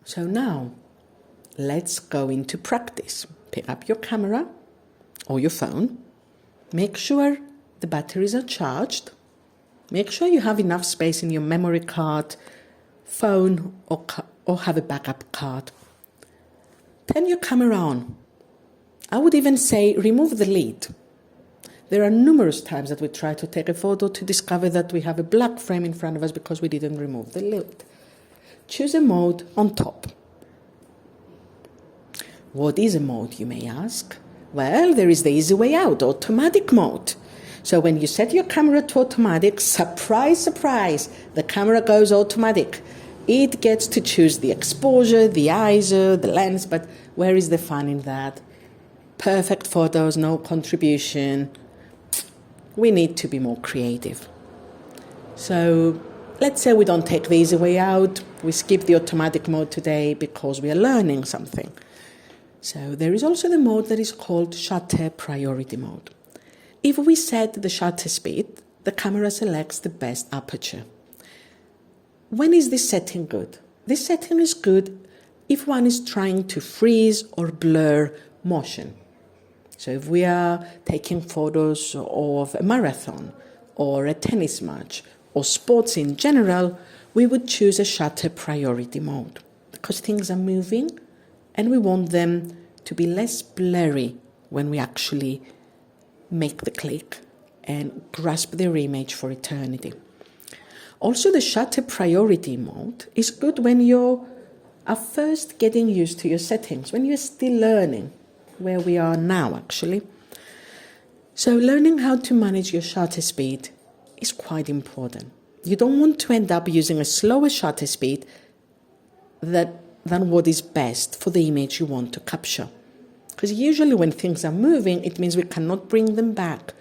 So now, let's go into practice. Pick up your camera or your phone. Make sure the batteries are charged. Make sure you have enough space in your memory card, phone, or have a backup card. Turn your camera on. I would even say remove the lid. There are numerous times that we try to take a photo to discover that we have a black frame in front of us because we didn't remove the lid. Choose a mode on top. What is a mode, you may ask? Well, there is the easy way out, automatic mode. So when you set your camera to automatic, surprise, surprise, the camera goes automatic. It gets to choose the exposure, the ISO, the lens, but where is the fun in that? Perfect photos, no contribution. We need to be more creative. So let's say we don't take the easy way out. We skip the automatic mode today because we are learning something. So there is also the mode that is called shutter priority mode. If we set the shutter speed, the camera selects the best aperture. When is this setting good? This setting is good if one is trying to freeze or blur motion. So if we are taking photos of a marathon or a tennis match or sports in general, we would choose a shutter priority mode because things are moving and we want them to be less blurry when we actually make the click and grasp their image for eternity. Also, the shutter priority mode is good when you are first getting used to your settings, when you're still learning, where we are now actually. So learning how to manage your shutter speed is quite important. You don't want to end up using a slower shutter speed than what is best for the image you want to capture. Because usually when things are moving, it means we cannot bring them back.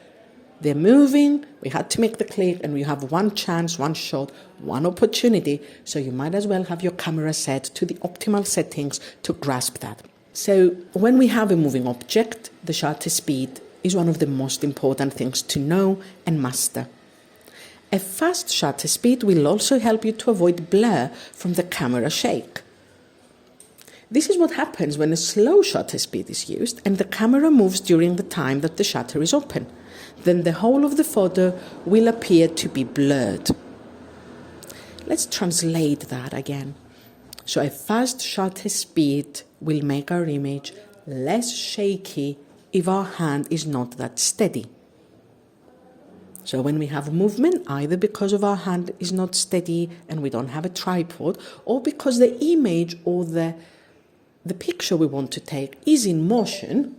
They're moving, we had to make the click, and we have one chance, one shot, one opportunity, so you might as well have your camera set to the optimal settings to grasp that. So when we have a moving object, the shutter speed is one of the most important things to know and master. A fast shutter speed will also help you to avoid blur from the camera shake. This is what happens when a slow shutter speed is used and the camera moves during the time that the shutter is open. Then the whole of the photo will appear to be blurred. Let's translate that again. So a fast shutter speed will make our image less shaky if our hand is not that steady. So when we have movement, either because of our hand is not steady and we don't have a tripod, or because the image or the picture we want to take is in motion,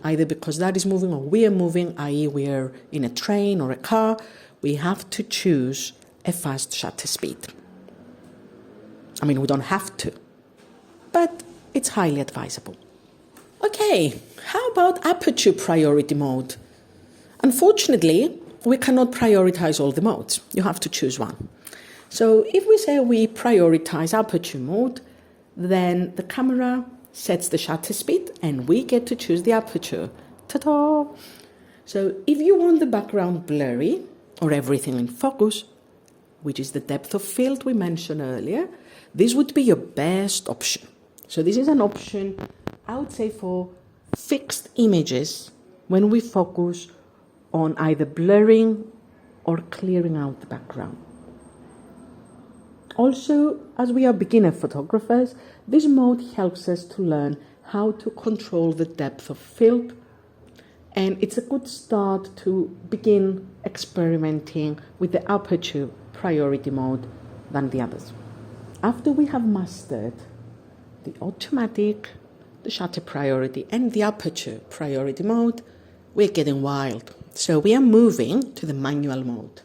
either because that is moving or we are moving, i.e. we are in a train or a car, we have to choose a fast shutter speed. I mean, we don't have to, but it's highly advisable. Okay, how about aperture priority mode? Unfortunately, we cannot prioritize all the modes. You have to choose one. So if we say we prioritize aperture mode, then the camera sets the shutter speed and we get to choose the aperture. Ta-da! So if you want the background blurry or everything in focus, which is the depth of field we mentioned earlier, this would be your best option. So this is an option, I would say, for fixed images when we focus on either blurring or clearing out the background. Also, as we are beginner photographers, this mode helps us to learn how to control the depth of field, and it's a good start to begin experimenting with the aperture priority mode than the others. After we have mastered the automatic, the shutter priority, and the aperture priority mode, we're getting wild. So we are moving to the manual mode.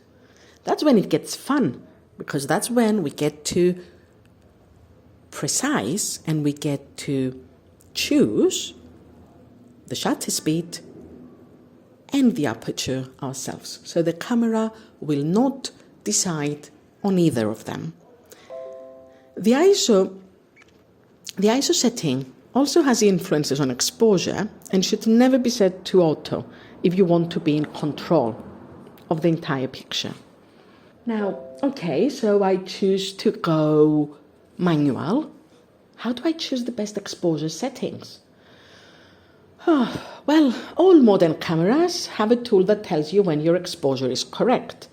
That's when it gets fun, because that's when we get to precise and we get to choose the shutter speed and the aperture ourselves. So the camera will not decide on either of them. The ISO setting also has influences on exposure and should never be set to auto if you want to be in control of the entire picture. Now, okay, so I choose to go manual. How do I choose the best exposure settings? Well, all modern cameras have a tool that tells you when your exposure is correct.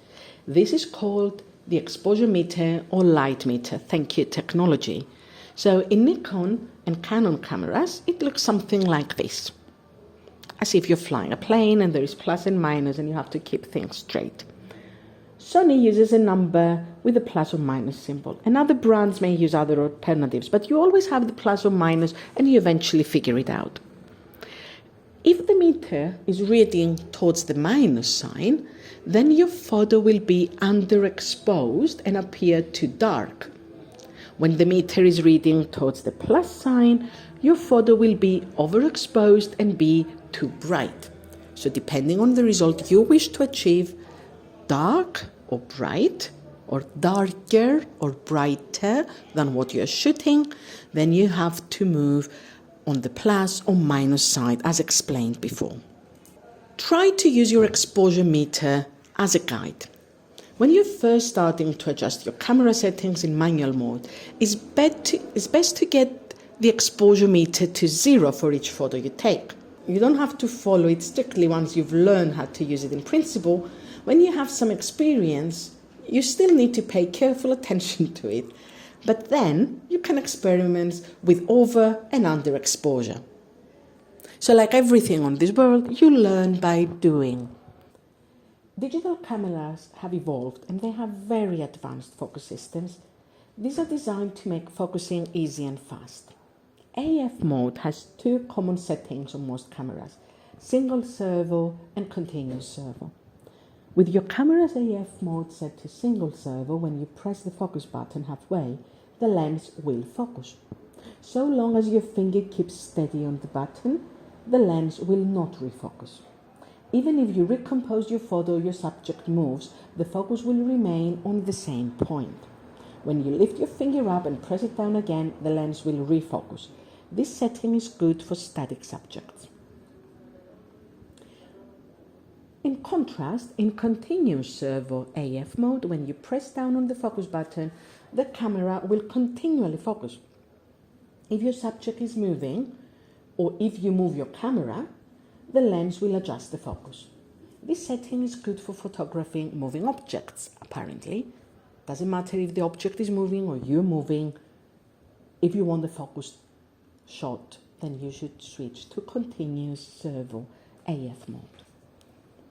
This is called the exposure meter or light meter. Thank you, technology. So in Nikon and Canon cameras, it looks something like this. As if you're flying a plane and there is plus and minus and you have to keep things straight. Sony uses a number with a plus or minus symbol, and other brands may use other alternatives, but you always have the plus or minus and you eventually figure it out. If the meter is reading towards the minus sign, then your photo will be underexposed and appear too dark. When the meter is reading towards the plus sign, your photo will be overexposed and be too bright. So depending on the result you wish to achieve, dark or bright, or darker or brighter than what you're shooting, then you have to move on the plus or minus side as explained before. Try to use your exposure meter as a guide. When you're first starting to adjust your camera settings in manual mode, it's best to get the exposure meter to 0 for each photo you take. You don't have to follow it strictly once you've learned how to use it in principle. When you have some experience, you still need to pay careful attention to it. But then you can experiment with over and under exposure. So like everything on this world, you learn by doing. Digital cameras have evolved and they have very advanced focus systems. These are designed to make focusing easy and fast. AF mode has two common settings on most cameras, single servo and continuous servo. With your camera's AF mode set to single servo, when you press the focus button halfway, the lens will focus. So long as your finger keeps steady on the button, the lens will not refocus. Even if you recompose your photo or your subject moves, the focus will remain on the same point. When you lift your finger up and press it down again, the lens will refocus. This setting is good for static subjects. In contrast, in continuous servo AF mode, when you press down on the focus button, the camera will continually focus. If your subject is moving, or if you move your camera, the lens will adjust the focus. This setting is good for photographing moving objects, apparently. Doesn't matter if the object is moving or you're moving. If you want the focus shot, then you should switch to continuous servo AF mode.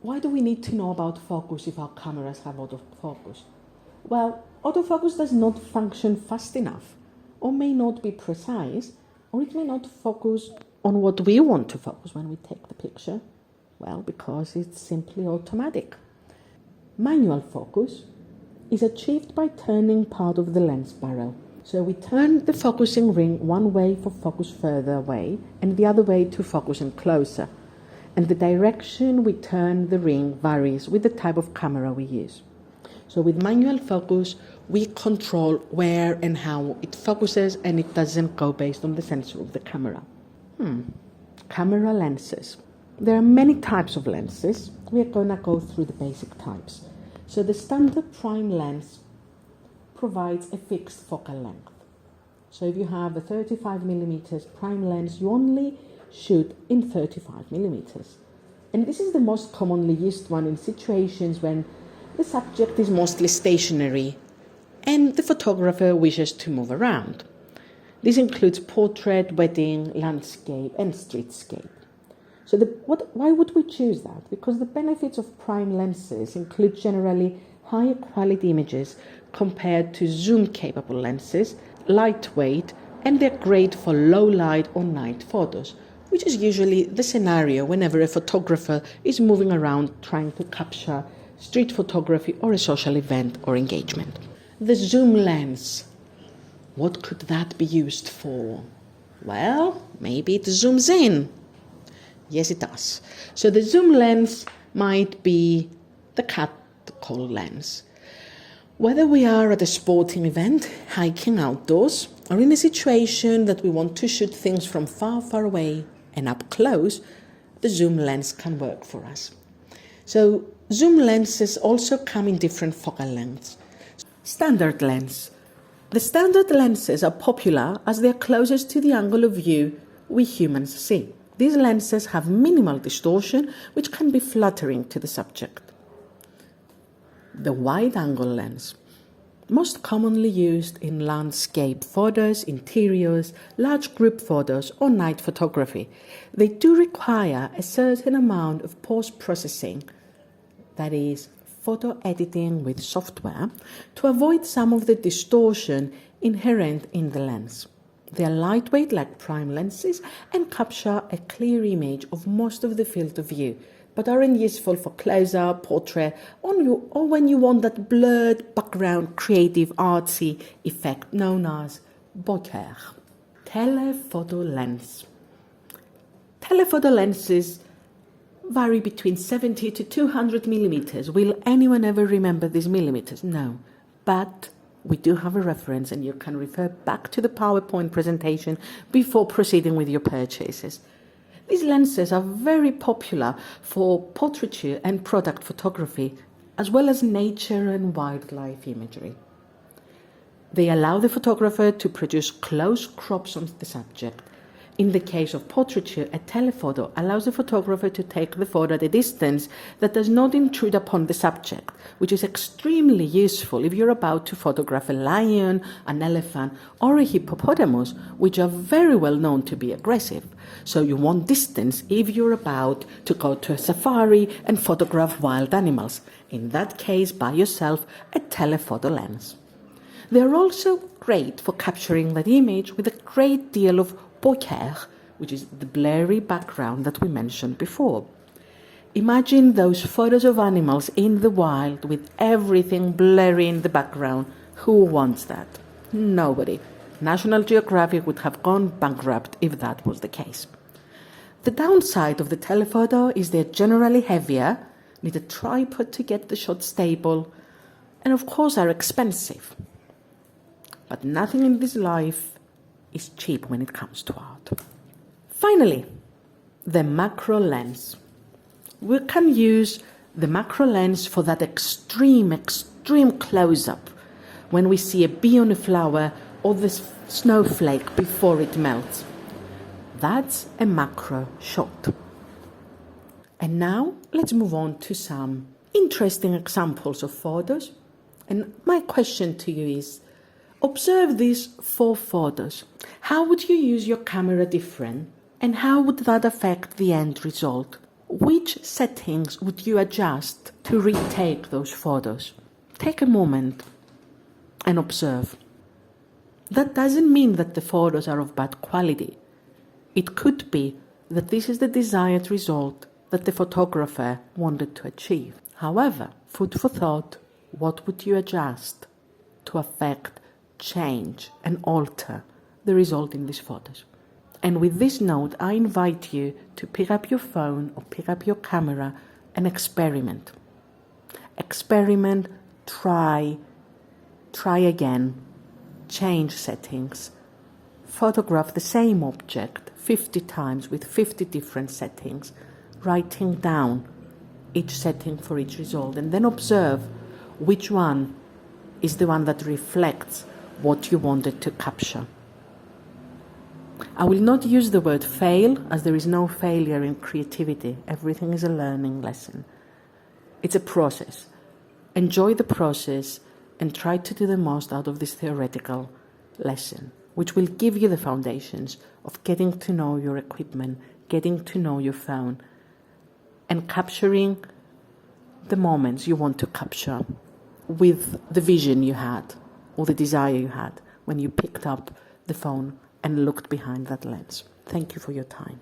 Why do we need to know about focus if our cameras have autofocus? Well, autofocus does not function fast enough, or may not be precise, or it may not focus on what we want to focus when we take the picture. Well, because it's simply automatic. Manual focus is achieved by turning part of the lens barrel. So we turn the focusing ring one way for focus further away and the other way to focus in closer. And the direction we turn the ring varies with the type of camera we use. So with manual focus, we control where and how it focuses, and it doesn't go based on the sensor of the camera. Camera lenses. There are many types of lenses. We are going to go through the basic types. So the standard prime lens provides a fixed focal length. So if you have a 35mm prime lens, you only shoot in 35mm. And this is the most commonly used one in situations when the subject is mostly stationary and the photographer wishes to move around. This includes portrait, wedding, landscape, and streetscape. So why would we choose that? Because the benefits of prime lenses include generally higher quality images compared to zoom-capable lenses, lightweight, and they're great for low light or night photos, which is usually the scenario whenever a photographer is moving around trying to capture street photography or a social event or engagement. The zoom lens. What could that be used for? Well, maybe it zooms in. Yes, it does. So the zoom lens might be the catcall lens. Whether we are at a sporting event, hiking outdoors, or in a situation that we want to shoot things from far, far away and up close, the zoom lens can work for us. So zoom lenses also come in different focal lengths. Standard lens. The standard lenses are popular as they are closest to the angle of view we humans see. These lenses have minimal distortion, which can be flattering to the subject. The wide-angle lens, most commonly used in landscape photos, interiors, large group photos, or night photography. They do require a certain amount of post-processing, that is, photo editing with software, to avoid some of the distortion inherent in the lens. They are lightweight like prime lenses and capture a clear image of most of the field of view, but aren't useful for close-up, portrait, or when you want that blurred background, creative, artsy effect known as bokeh. Telephoto lens. Telephoto lenses vary between 70 to 200 millimeters. Will anyone ever remember these millimeters? No. But we do have a reference, and you can refer back to the PowerPoint presentation before proceeding with your purchases. These lenses are very popular for portraiture and product photography, as well as nature and wildlife imagery. They allow the photographer to produce close crops on the subject. In the case of portraiture, a telephoto allows the photographer to take the photo at a distance that does not intrude upon the subject, which is extremely useful if you're about to photograph a lion, an elephant, or a hippopotamus, which are very well known to be aggressive. So you want distance if you're about to go to a safari and photograph wild animals. In that case, buy yourself a telephoto lens. They are also great for capturing that image with a great deal of bokeh, which is the blurry background that we mentioned before. Imagine those photos of animals in the wild with everything blurry in the background. Who wants that? Nobody. National Geographic would have gone bankrupt if that was the case. The downside of the telephoto is they're generally heavier, need a tripod to get the shot stable, and of course are expensive. But nothing in this life is cheap when it comes to art. Finally, the macro lens. We can use the macro lens for that extreme close-up when we see a bee on a flower or the snowflake before it melts. That's a macro shot. And now let's move on to some interesting examples of photos. And my question to you is, observe these 4 photos. How would you use your camera different, and how would that affect the end result? Which settings would you adjust to retake those photos? Take a moment and observe. That doesn't mean that the photos are of bad quality. It could be that this is the desired result that the photographer wanted to achieve. However, food for thought, what would you adjust to affect, change and alter the result in these photos? And with this note, I invite you to pick up your phone or pick up your camera and experiment. Experiment, try again, change settings, photograph the same object 50 times with 50 different settings, writing down each setting for each result, and then observe which one is the one that reflects what you wanted to capture. I will not use the word fail, as there is no failure in creativity. Everything is a learning lesson. It's a process. Enjoy the process and try to do the most out of this theoretical lesson, which will give you the foundations of getting to know your equipment, getting to know your phone, and capturing the moments you want to capture with the vision you had or the desire you had when you picked up the phone and looked behind that lens. Thank you for your time.